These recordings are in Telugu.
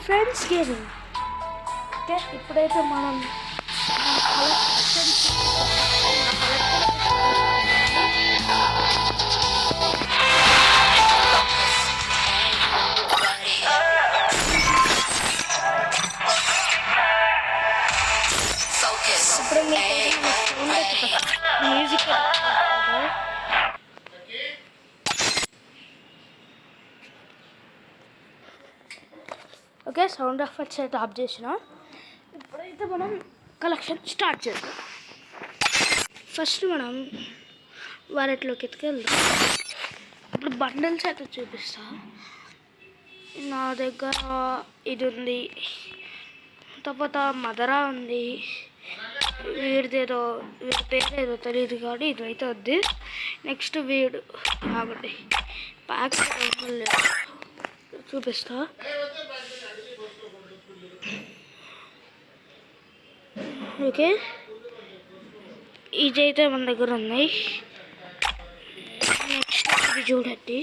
Friends gaming. ఓకే, ఇప్పుడైతే మనం మ్యూజిక్ ఓకే, సౌండ్ ఎఫెక్ట్స్ అయితే ఆఫ్ చేసిన. ఇప్పుడైతే మనం కలెక్షన్ స్టార్ట్ చేద్దాం. ఫస్ట్ మనం వాలెట్లోకి ఎత్తుకెళ్దాం. ఇప్పుడు బండిల్స్ అయితే చూపిస్తా. నా దగ్గర ఇది ఉంది, తర్వాత మదరా ఉంది, వీడి పేరు ఏదో తెలియదు కానీ ఇదైతే వద్దు. నెక్స్ట్ వీడు కాబట్టి ప్యాక్ చూపిస్తా. ఓకే, ఇదైతే మన దగ్గర ఉన్నాయి. నెక్స్ట్ ఇది చూడండి.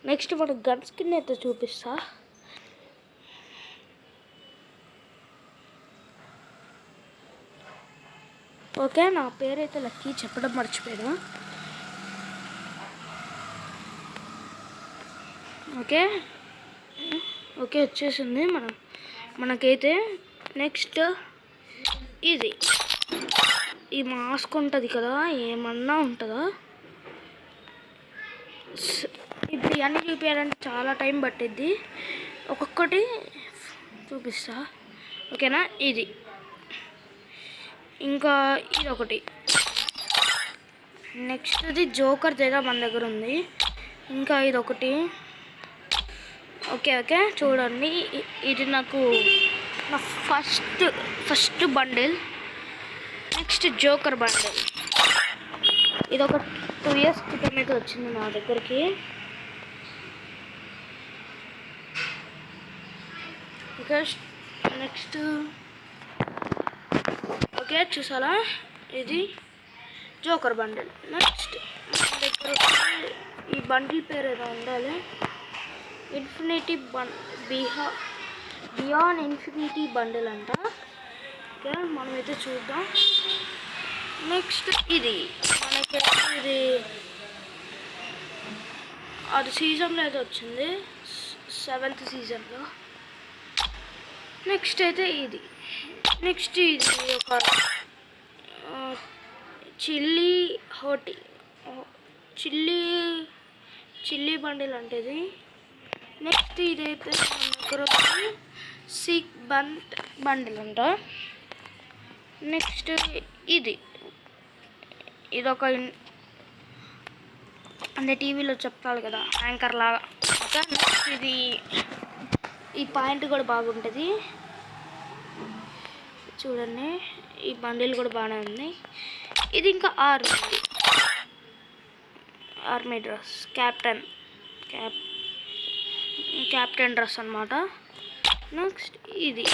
నెక్స్ట్ మన గన్ స్కిన్ అయితే చూపిస్తా. ఓకే, నా పేరైతే లక్కీ, చెప్పడం మర్చిపోయాను. ఓకే ఓకే వచ్చేసింది మనకైతే. నెక్స్ట్ ఇది ఈ మాస్క్ ఉంటుంది కదా, ఏమన్నా ఉంటుందా? ఇప్పుడు ఇవన్నీ చూపించాలంటే చాలా టైం పట్టిద్ది. ఒక్కొక్కటి చూపిస్తా, ఓకేనా? ఇది ఇంకా ఇది ఒకటి. నెక్స్ట్ ఇది జోకర్ దగ్గర మన దగ్గర ఉంది. ఇంకా ఇది ఒకటి. ఓకే ఓకే చూడండి, ఇది నాకు నా first bundle. Next joker bundle. ఇది ఒక 2 years క్రితం అయితే వచ్చింది నా దగ్గరికి. ఓకే, నెక్స్ట్ ఓకే చూసారా, ఇది జోకర్ బండిల్. నెక్స్ట్ దగ్గర ఈ బండిల్ పేరు ఏదో ఉండాలి, ఇన్ఫినిటీ బియాండ్ ఇన్ఫినిటీ బండిల్ అంట. ఓకే, మనమైతే చూద్దాం. నెక్స్ట్ ఇది అది సీజన్లో అయితే వచ్చింది, 7th సీజన్లో. నెక్స్ట్ అయితే ఇది. నెక్స్ట్ ఇది ఒక చిల్లీ బండిల్ అంటే ఇది. నెక్స్ట్ ఇదైతే సీక్ బండిల్ అంట. నెక్స్ట్ ఇదొక అంటే టీవీలో చెప్తారు కదా, యాంకర్ లాగా. నెక్స్ట్ ఈ పాయింట్ కూడా బాగుంటుంది చూడండి. ఈ బండిల్ కూడా బాగానే ఉంది. ఇది ఇంకా ఆర్మీ డ్రెస్, క్యాప్టెన్ డ్రెస్ అన్నమాట. నెక్స్ట్ ఇది.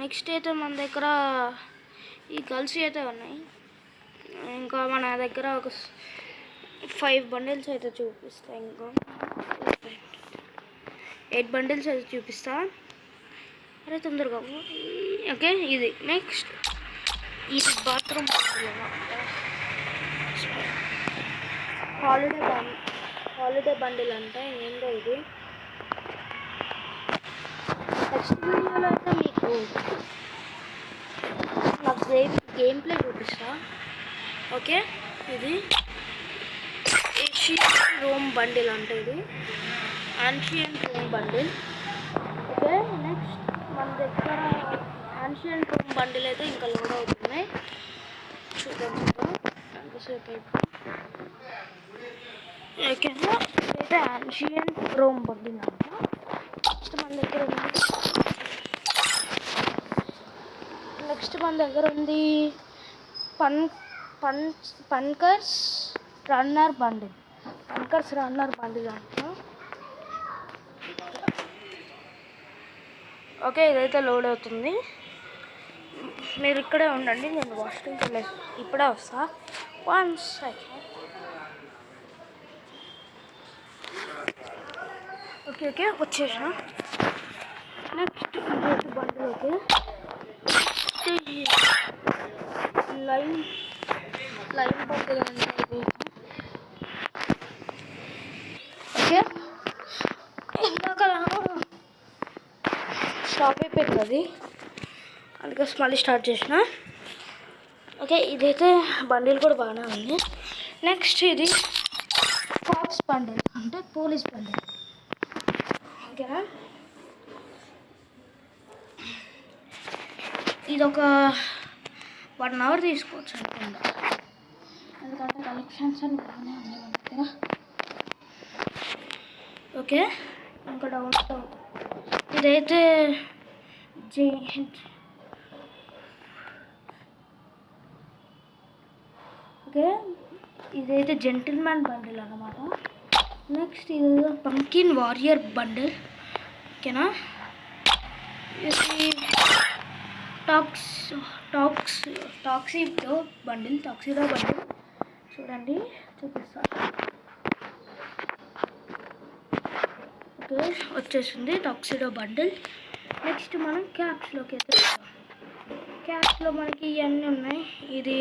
నెక్స్ట్ అయితే మన దగ్గర ఈ గర్ల్స్ అయితే ఉన్నాయి. ఇంకా మన దగ్గర ఒక 5 బండిల్స్ అయితే చూపిస్తా. ఇంకా 8 బండిల్స్ అయితే చూపిస్తా. అరే తొందరగా. ఓకే, ఇది. నెక్స్ట్ ఇది బాత్రూమ్ హాలిడే బండిల్ అంటే ఏంటో ఇది. నెక్స్ట్ వీడియోలో అయితే మీకు నాకు గేమ్ ప్లే చూపిస్తా. ఓకే, ఇది ఏషియన్ రోమ్ బండిల్ అంటే ఇది ancient Rome bundle. Okay, next మన దగ్గర యాన్షియన్ రోమ్ బండిల్ అయితే ఇంకా లోడ్ అవుతున్నాయి. చూద్దాం ఎంతసేపు అయితే. ఓకేనా, ఇదైతే యాన్షియన్ రోమ్ బండిల్ అంట. నెక్స్ట్ మన దగ్గర ఉంది పన్కర్స్ రన్నర్ బండిల్ అంట. ఓకే, ఇదైతే లోడ్ అవుతుంది. మీరు ఇక్కడే ఉండండి, నేను వాష్రూమ్కి వెళ్ళేసి ఇప్పుడే వస్తా. 1 second. ఓకే వచ్చేసిన. నెక్స్ట్ బండిలోకి లైన్ బండి అనేది ఓకే. ఇందాక స్టాప్ అయిపోయింది అది, అందుకోసం మళ్ళీ స్టార్ట్ చేసిన. ఓకే ఇదైతే బండిల్ కూడా బాగానే ఉంది. నెక్స్ట్ ఇది కాప్స్ బండిల్ అంటే పోలీస్ బండిల్ ఓకేనా. ఇది ఒక 1 hour తీసుకోవచ్చు అనుకుంటా, ఎందుకంటే కలెక్షన్స్ అన్ని బాగానే ఉన్నాయి మన దగ్గర. ఓకే ఇంకా డౌన్లోడ్ ఇదైతే ఓకే ఇదైతే జెంటిల్మ్యాన్ బండిల్ అన్నమాట. నెక్స్ట్ ఇది పంకిన్ వారియర్ బండిల్ ఓకేనా. ఇది టాక్సీడో బండిల్ చూడండి చూపిస్తాను. ఓకే వచ్చేసింది టాక్సీడో బండిల్. నెక్స్ట్ మనం క్యాప్స్లోకి అయితే క్యాప్స్లో మనకి ఇవన్నీ ఉన్నాయి. ఇది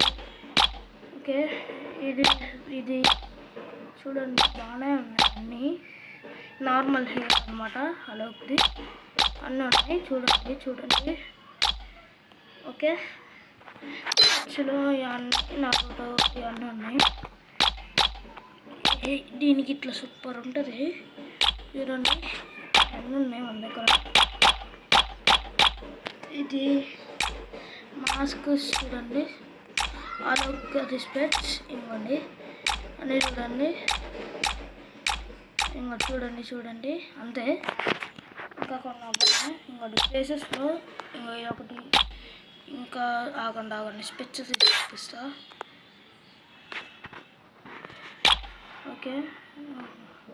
ఓకే ఇది చూడండి బాగానే ఉన్నాయి, అన్నీ నార్మల్ హెయిర్ అనమాట. అలా ఉంది అన్నీ ఉన్నాయి చూడండి ఓకే. యాక్చువల్గా ఇవన్నీ నాతో ఇవన్నీ ఉన్నాయి. దీనికి ఇట్లా సూపర్ ఉంటుంది చూడండి, అన్నీ ఉన్నాయి మన దగ్గర. ఇది మాస్క్ చూడండి, ఆరోగ్య స్పెట్స్ ఇవ్వండి అని చూడండి. ఇంకా చూడండి అంతే. ఇంకా కొన్ని అవ్వాలి ఇంకోటి ప్లేసెస్లో ఒకటి ఇంకా ఆగండి స్పెట్స్ చూపిస్తా ఓకే.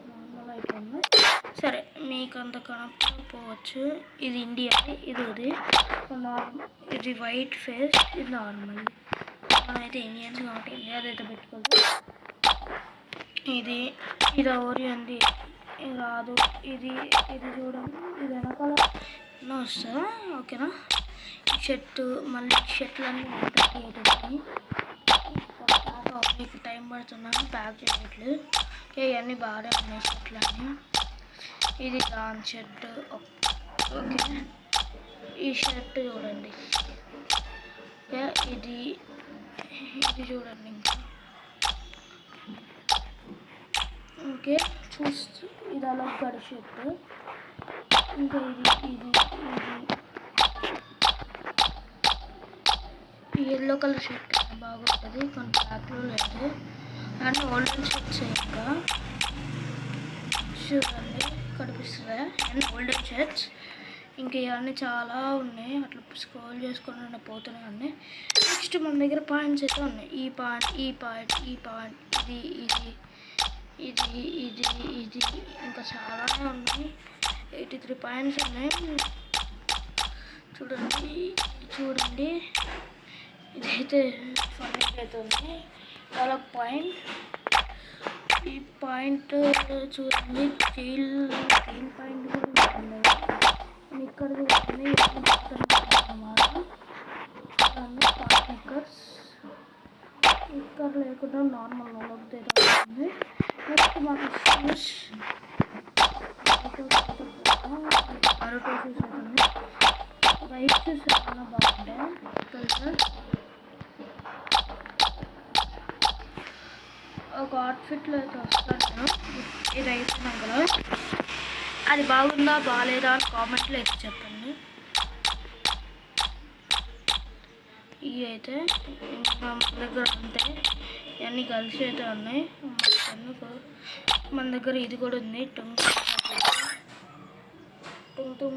నార్మల్ అయిపోయింది సరే, మీకు అంత కనపడకపోవచ్చు. ఇది ఇండియా, ఇది ఇది వైట్ ఫేస్, ఇది నార్మల్. మనమైతే ఇండియన్స్ కాబట్టి ఇండియాదైతే పెట్టుకోవచ్చు. ఇది ఓరియంది రాదు. ఇది చూడండి, ఇది వెనకాల వస్తుందా ఓకేనా. షర్టు మళ్ళీ షర్ట్లన్నీ ఉంటాయి. మీకు టైం పడుతున్నాను ప్యాక్ చేయట్లేదు. ఇవన్నీ బాగానే ఉన్నాయి షర్ట్లన్నీ. ఇది దాని షర్ట్ ఓకే. ఈ షర్ట్ చూడండి ఓకే. ఇది చూడండి ఇంకా ఓకే. చూస్తూ ఇది అలా గడి షర్ట్. ఇంకా ఇది ఎల్లో కలర్ షర్ట్ బాగుంటుంది, కొన్ని బ్లాక్లో లేదు. అండ్ ఓల్డెన్ షర్ట్స్ ఇంకా చూడండి కనిపిస్తుంది. అండ్ ఓల్డెన్ షర్ట్స్ ఇంకా ఇవన్నీ చాలా ఉన్నాయి, అట్లా స్క్రోల్ చేసుకొని పోతూనే ఉన్నాయి. నెక్స్ట్ మన దగ్గర పాయింట్స్ అయితే ఉన్నాయి. ఈ పాయింట్ ఇది ఇంకా చాలానే ఉన్నాయి. 83 పాయింట్స్ ఉన్నాయి చూడండి. ఇదైతే ఫన్నీ అయితే ఉంది. చాలా పాయింట్, ఈ పాయింట్ చూడండి. స్టీల్ పాయింట్ కూడా ఉంది. ఇక్కడ చూడండి అన్నమాట. ఇక్కడ లేకుండా నార్మల్ నోట్ దగ్గర ఉంది. నెక్స్ట్ మాకు షూస్ మరొక షూస్ అవుతుంది. వైట్ షూస్ చాలా బాగుంటాయి తెలుసా. ఒక అవుట్ఫిట్లో అయితే వస్తాను, ఇది అయిపోయినాం కదా. అది బాగుందా బాగాలేదా అని కామెంట్లో అయితే చెప్పండి. ఇవి అయితే ఇంకా మన దగ్గర అంతే, ఇవన్నీ కలిసి అయితే ఉన్నాయి. మన దగ్గర ఇది కూడా ఉంది, టుంగ్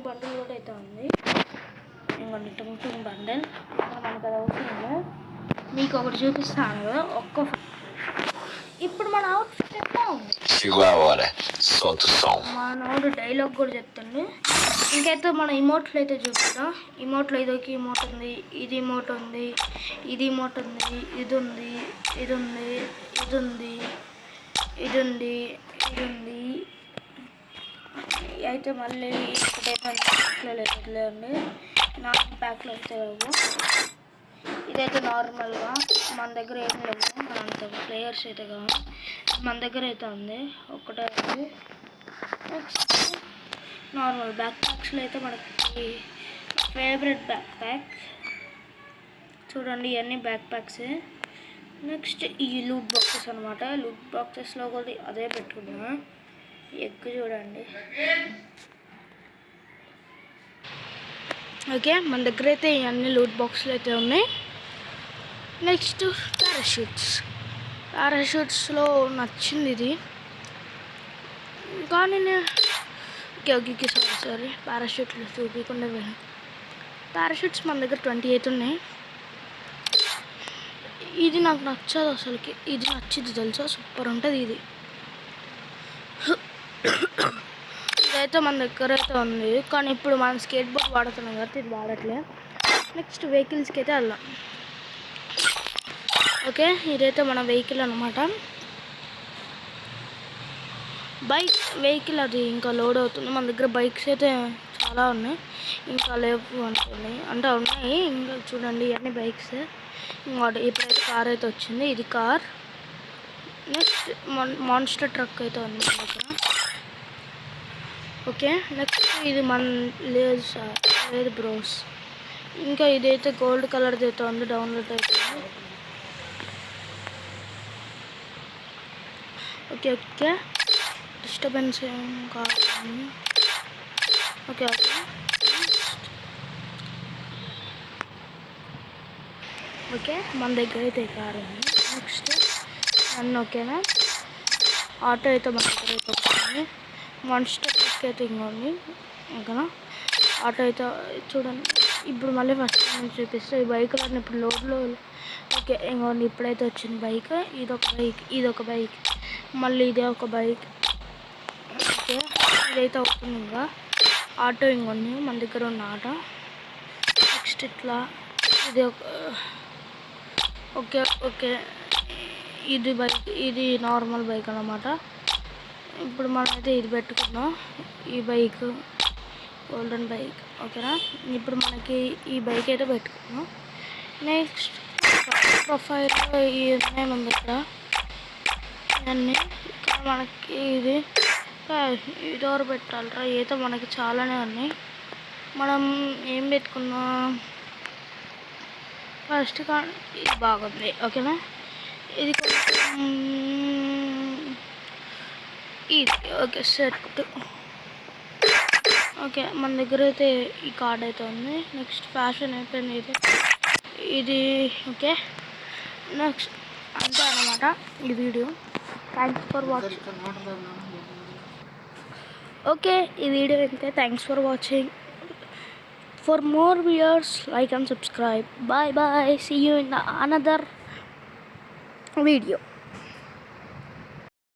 బండిల్ కూడా అయితే ఉంది. ఇంకోండి టుంగ్ బండిల్ మనకు అది అవసరం. మీకు ఒకటి చూపిస్తాను కదా ఇప్పుడు మన అవుట్ఫిట్ ఎట్లా ఉంది. మనోడు డైలాగ్ కూడా చెప్తాను. ఇంకైతే మన ఇమోట్లు అయితే చూపిద్దాం. ఇమోట్లో ఇదొక ఇమోట్ ఉంది, ఇది ఇమోట్ ఉంది, ఇది ఇమోట్ ఉంది, ఇది ఉంది, ఇది ఉంది, ఇది ఉంది, ఇది ఉంది, ఇది ఉంది, అయితే మళ్ళీ ప్యాక్లో లేదండి, 4 ప్యాక్లు అయితే లేవు. ఇదైతే నార్మల్గా మన దగ్గర ఏం లేవు, మన అంత ప్లేయర్స్ అయితే కాదు, మన దగ్గర అయితే ఉంది ఒకటే ఉంది. నెక్స్ట్ నార్మల్ బ్యాక్ ప్యాక్స్లో అయితే మనకి ఫేవరెట్ బ్యాక్ ప్యాక్ చూడండి, ఇవన్నీ బ్యాక్ ప్యాక్సే. నెక్స్ట్ ఈ లూట్ బాక్సెస్ అనమాట, లూట్ బాక్సెస్లో కూడా అదే పెట్టుకున్నా. ఎగ్ చూడండి. ఓకే, మన దగ్గర అయితే ఇవన్నీ లూట్ బాక్స్లు అయితే ఉన్నాయి. నెక్స్ట్ పారాషూట్స్లో నచ్చింది ఇది, కానీ ఓకే సారీ పారాషూట్లు చూపించకుండా వెళ్ళాను. పారాషూట్స్ మన దగ్గర 28 ఉన్నాయి. ఇది నాకు నచ్చదు అసలుకి, ఇది నచ్చింది తెలుసా, సూపర్ ఉంటుంది ఇది. ఇదైతే మన దగ్గర అయితే ఉంది, కానీ ఇప్పుడు మనం స్కేట్ బోర్డ్ వాడుతున్నాం కాబట్టి ఇది వాడట్లే. నెక్స్ట్ వెహికల్స్కి అయితే వెళ్దాం. ఓకే, ఇదైతే మన వెహికల్ అనమాట. వెహికల్ అది ఇంకా లోడ్ అవుతుంది. మన దగ్గర బైక్స్ అయితే చాలా ఉన్నాయి, ఇంకా లేవు అనుకోండి, అంటే ఉన్నాయి ఇంకా. చూడండి ఇవన్నీ బైక్స్. ఇప్పుడైతే కార్ అయితే వచ్చింది, ఇది కార్. నెక్స్ట్ మాన్స్టర్ ట్రక్ అయితే ఉంది మన దగ్గర. ఓకే, నెక్స్ట్ ఇది మన లేదు బ్రోస్. ఇంకా ఇదైతే గోల్డ్ కలర్ది అయితే ఉంది, డౌన్లోడ్ అవుతుంది. ఓకే డిస్టర్బెన్స్ ఏం కాదు. ఓకే మన దగ్గర అయితే కార్ ఉంది. నెక్స్ట్ ఓకేనా, ఆటో అయితే మన దగ్గర అయితే వస్తుంది. మాన్స్టర్ ట్రక్ అయితే ఇంకోండి ఓకేనా. ఆటో అయితే చూడండి, ఇప్పుడు మళ్ళీ ఫస్ట్ నుంచి చూపిస్తే ఈ బైక్లన్నీ ఇప్పుడు లోడ్లో. ఓకే ఇంకోండి, ఇప్పుడైతే వచ్చింది బైక్. ఇదొక బైక్, మళ్ళీ ఇదే ఒక బైక్. ఓకే, ఇదైతే అవుతుంది. ఇంకా ఆటో ఇంకోండి మన దగ్గర ఉన్న ఆటో. నెక్స్ట్ ఇట్లా ఇది ఓకే ఇది బైక్, ఇది నార్మల్ బైక్ అన్నమాట. ఇప్పుడు మనమైతే ఇది పెట్టుకున్నాం, ఈ బైక్ గోల్డెన్ బైక్. ఓకేనా, ఇప్పుడు మనకి ఈ బైక్ అయితే పెట్టుకున్నాం. నెక్స్ట్ ప్రొఫైల్లో ఇవి ఉన్నాయి మన దగ్గర ఇవన్నీ. ఇక్కడ మనకి ఇది డోర్ పెట్టాలరా, అయితే మనకి చాలానే ఉన్నాయి. మనం ఏం పెట్టుకున్నాం ఫస్ట్, కానీ ఇది బాగుంది. ఓకేనా, ఇది కొంచెం ఇది ఓకే సెట్. ఓకే, మన దగ్గర అయితే ఈ కార్డ్ అయితే ఉంది. నెక్స్ట్ ఫ్యాషన్ అయిపోయింది ఇది. ఓకే, నెక్స్ట్ అంతే అన్నమాట ఈ video. Thanks for watching. Okay, ఈ వీడియో అయితే thanks for watching. For more videos, like and subscribe. Bye bye. See you in another video.